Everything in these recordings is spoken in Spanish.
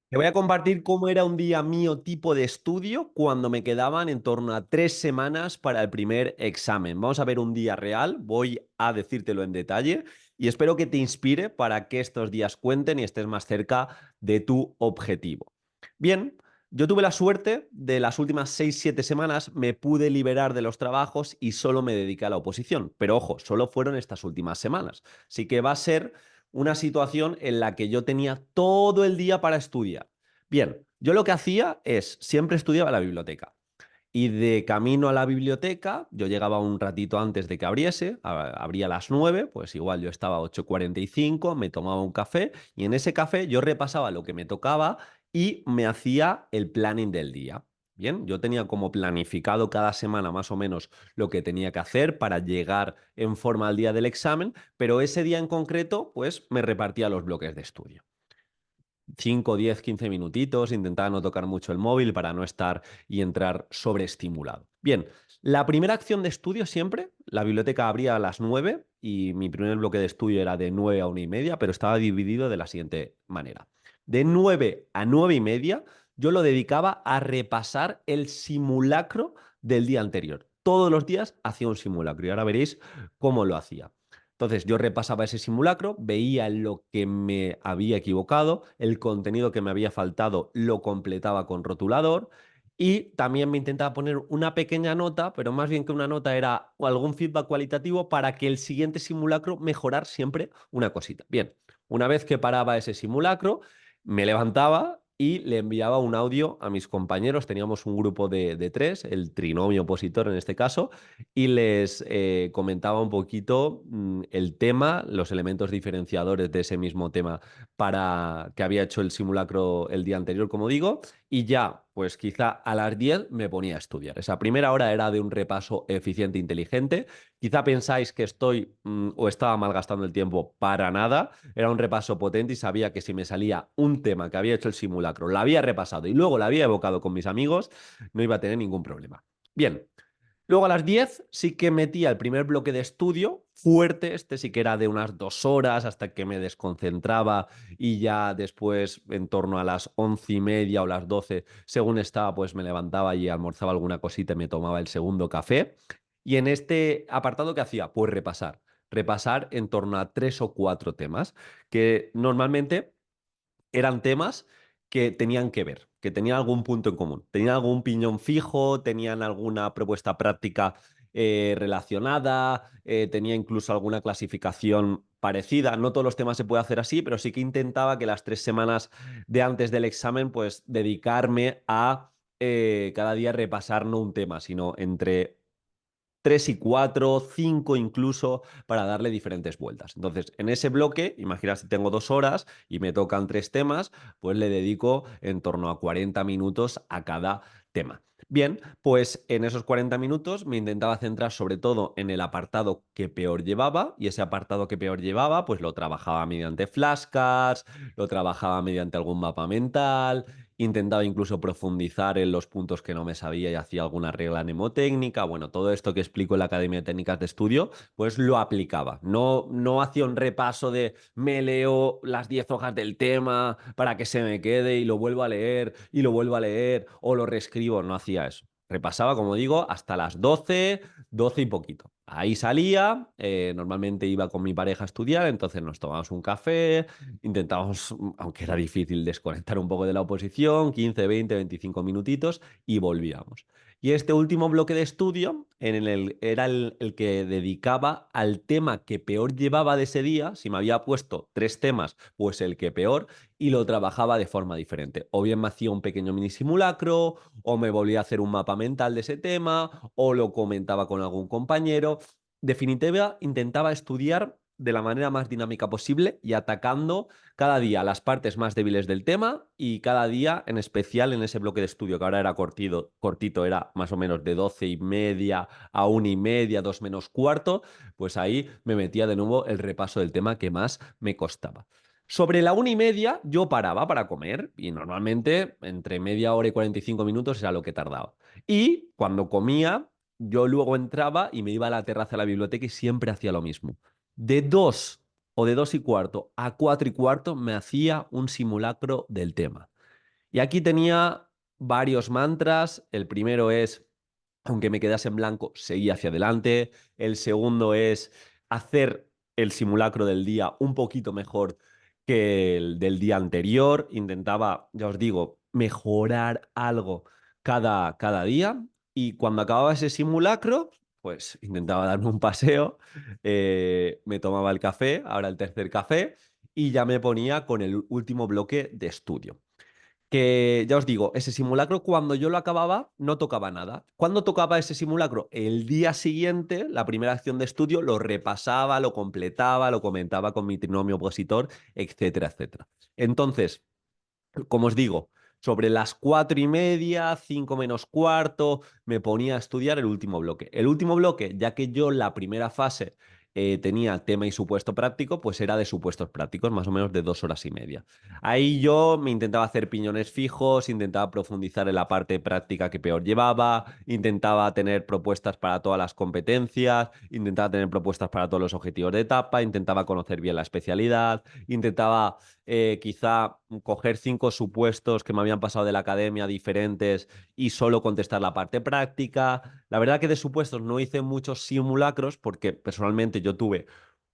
Te voy a compartir cómo era un día mío tipo de estudio cuando me quedaban en torno a 3 semanas para el primer examen. Vamos a ver un día real, voy a decírtelo en detalle y espero que te inspire para que estos días cuenten y estés más cerca de tu objetivo. Bien, yo tuve la suerte de las últimas 6, 7 semanas me pude liberar de los trabajos y solo me dediqué a la oposición. Pero ojo, solo fueron estas últimas semanas. Así que va a ser una situación en la que yo tenía todo el día para estudiar. Bien, yo lo que hacía es, siempre estudiaba en la biblioteca. Y de camino a la biblioteca, yo llegaba un ratito antes de que abriese, abría a las 9, pues igual yo estaba a 8:45, me tomaba un café y en ese café yo repasaba lo que me tocaba y me hacía el planning del día. Bien, yo tenía como planificado cada semana más o menos lo que tenía que hacer para llegar en forma al día del examen, pero ese día en concreto, pues me repartía los bloques de estudio. 5, 10, 15 minutitos, intentaba no tocar mucho el móvil para no estar y entrar sobreestimulado. Bien, la primera acción de estudio siempre, la biblioteca abría a las 9 y mi primer bloque de estudio era de 9 a 1:30, pero estaba dividido de la siguiente manera. De 9 a 9:30 yo lo dedicaba a repasar el simulacro del día anterior. Todos los días hacía un simulacro y ahora veréis cómo lo hacía. Entonces yo repasaba ese simulacro, veía lo que me había equivocado, el contenido que me había faltado lo completaba con rotulador y también me intentaba poner una pequeña nota, pero más bien que una nota era algún feedback cualitativo para que el siguiente simulacro mejorar siempre una cosita. Bien, una vez que paraba ese simulacro, me levantaba y le enviaba un audio a mis compañeros. Teníamos un grupo de tres, el trinomio opositor en este caso, y les comentaba un poquito el tema, los elementos diferenciadores de ese mismo tema para que había hecho el simulacro el día anterior, como digo, y ya, pues quizá a las 10 me ponía a estudiar. Esa primera hora era de un repaso eficiente e inteligente. Quizá pensáis que estoy o estaba malgastando el tiempo para nada. Era un repaso potente y sabía que si me salía un tema que había hecho el simulacro, lo había repasado y luego lo había evocado con mis amigos, no iba a tener ningún problema. Bien, luego a las 10 sí que metía el primer bloque de estudio fuerte, este sí que era de unas 2 horas hasta que me desconcentraba y ya después en torno a las 11:30 o las 12, según estaba, pues me levantaba y almorzaba alguna cosita y me tomaba el segundo café. Y en este apartado, ¿qué hacía? Pues repasar. Repasar en torno a 3 o 4 temas que normalmente eran temas que tenían que ver, que tenían algún punto en común, tenían algún piñón fijo, tenían alguna propuesta práctica relacionada, tenía incluso alguna clasificación parecida. No todos los temas se puede hacer así, pero sí que intentaba que las 3 semanas de antes del examen, pues dedicarme a cada día repasar no un tema, sino entre 3 y 4, 5 incluso, para darle diferentes vueltas. Entonces, en ese bloque, imagina si tengo 2 horas y me tocan 3 temas, pues le dedico en torno a 40 minutos a cada tema. Bien, pues en esos 40 minutos me intentaba centrar sobre todo en el apartado que peor llevaba y ese apartado que peor llevaba pues lo trabajaba mediante flashcards, lo trabajaba mediante algún mapa mental, intentaba incluso profundizar en los puntos que no me sabía y hacía alguna regla mnemotécnica. Bueno, todo esto que explico en la Academia de Técnicas de Estudio, pues lo aplicaba. No, no hacía un repaso de me leo las 10 hojas del tema para que se me quede y lo vuelvo a leer y lo vuelvo a leer o lo reescribo. No hacía eso. Repasaba, como digo, hasta las 12, 12 y poquito. Ahí salía, normalmente iba con mi pareja a estudiar, entonces nos tomábamos un café, intentábamos, aunque era difícil, desconectar un poco de la oposición, 15, 20, 25 minutitos y volvíamos. Y este último bloque de estudio era el que dedicaba al tema que peor llevaba de ese día. Si me había puesto 3 temas, pues el que peor, y lo trabajaba de forma diferente. O bien me hacía un pequeño mini simulacro, o me volvía a hacer un mapa mental de ese tema, o lo comentaba con algún compañero. Definitiva, intentaba estudiar de la manera más dinámica posible y atacando cada día las partes más débiles del tema y cada día en especial en ese bloque de estudio que ahora era cortito, cortito era más o menos de 12:30 a 1:30, 2 menos cuarto, pues ahí me metía de nuevo el repaso del tema que más me costaba. Sobre la 1:30 yo paraba para comer y normalmente entre media hora y 45 minutos era lo que tardaba. Y cuando comía, yo luego entraba y me iba a la terraza de la biblioteca y siempre hacía lo mismo. De 2 o de 2:15 a 4:15 me hacía un simulacro del tema. Y aquí tenía varios mantras. El primero es, aunque me quedase en blanco, seguí hacia adelante. El segundo es hacer el simulacro del día un poquito mejor que el del día anterior. Intentaba, ya os digo, mejorar algo cada día. Y cuando acababa ese simulacro, pues intentaba darme un paseo, me tomaba el café, ahora el tercer café, y ya me ponía con el último bloque de estudio. Que ya os digo, ese simulacro cuando yo lo acababa no tocaba nada. Cuando tocaba ese simulacro, el día siguiente, la primera acción de estudio, lo repasaba, lo completaba, lo comentaba con mi trinomio opositor, etcétera, etcétera. Entonces, como os digo, sobre las 4:30, 5 menos cuarto, me ponía a estudiar el último bloque. El último bloque, ya que yo la primera fase tenía tema y supuesto práctico, pues era de supuestos prácticos, más o menos de 2 horas y media. Ahí yo me intentaba hacer piñones fijos, intentaba profundizar en la parte práctica que peor llevaba, intentaba tener propuestas para todas las competencias, intentaba tener propuestas para todos los objetivos de etapa, intentaba conocer bien la especialidad, intentaba quizá coger 5 supuestos que me habían pasado de la academia diferentes y solo contestar la parte práctica. La verdad que de supuestos no hice muchos simulacros porque personalmente yo tuve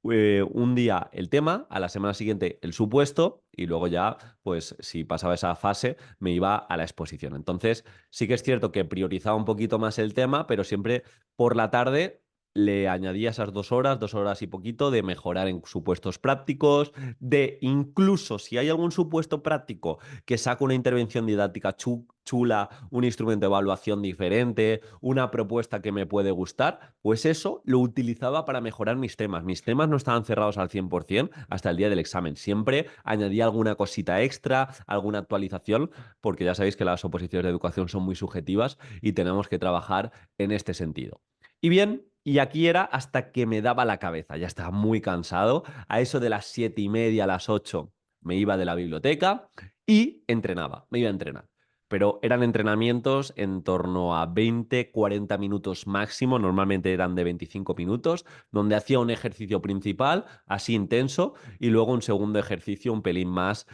un día el tema, a la semana siguiente el supuesto y luego ya, pues si pasaba esa fase, me iba a la exposición. Entonces, sí que es cierto que priorizaba un poquito más el tema, pero siempre por la tarde le añadía esas 2 horas, 2 horas y poquito de mejorar en supuestos prácticos, de incluso si hay algún supuesto práctico que saca una intervención didáctica chula, un instrumento de evaluación diferente, una propuesta que me puede gustar, pues eso lo utilizaba para mejorar mis temas. Mis temas no estaban cerrados al 100% hasta el día del examen. Siempre añadía alguna cosita extra, alguna actualización, porque ya sabéis que las oposiciones de educación son muy subjetivas y tenemos que trabajar en este sentido. Y bien, y aquí era hasta que me daba la cabeza, ya estaba muy cansado. A eso de las 7:30, a las 8, me iba de la biblioteca y entrenaba, me iba a entrenar. Pero eran entrenamientos en torno a 20, 40 minutos máximo, normalmente eran de 25 minutos, donde hacía un ejercicio principal, así intenso, y luego un segundo ejercicio un pelín más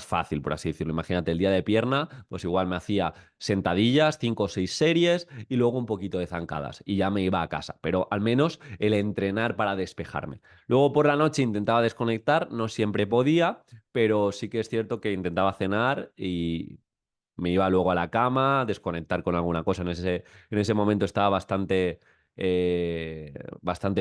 fácil, por así decirlo. Imagínate, el día de pierna, pues igual me hacía sentadillas, 5 o 6 series, y luego un poquito de zancadas, y ya me iba a casa. Pero al menos el entrenar para despejarme. Luego por la noche intentaba desconectar, no siempre podía, pero sí que es cierto que intentaba cenar y me iba luego a la cama, desconectar con alguna cosa. En ese momento estaba bastante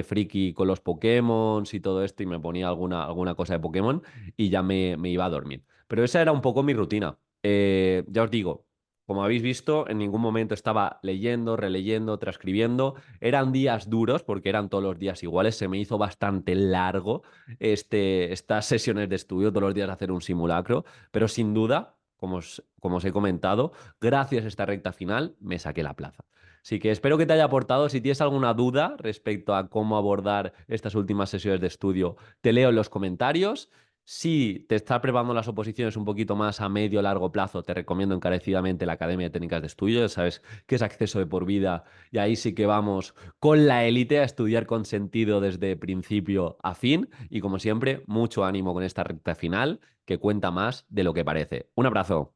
friki con los Pokémon y todo esto y me ponía alguna cosa de Pokémon y ya me iba a dormir. Pero esa era un poco mi rutina. Ya os digo, como habéis visto, en ningún momento estaba leyendo, releyendo, transcribiendo. Eran días duros porque eran todos los días iguales. Se me hizo bastante largo estas sesiones de estudio, todos los días hacer un simulacro, pero sin duda, como os he comentado, gracias a esta recta final me saqué la plaza. Así que espero que te haya aportado. Si tienes alguna duda respecto a cómo abordar estas últimas sesiones de estudio, te leo en los comentarios. Si te estás preparando las oposiciones un poquito más a medio o largo plazo, te recomiendo encarecidamente la Academia de Técnicas de Estudio. Ya sabes que es acceso de por vida y ahí sí que vamos con la élite a estudiar con sentido desde principio a fin. Y como siempre, mucho ánimo con esta recta final que cuenta más de lo que parece. Un abrazo.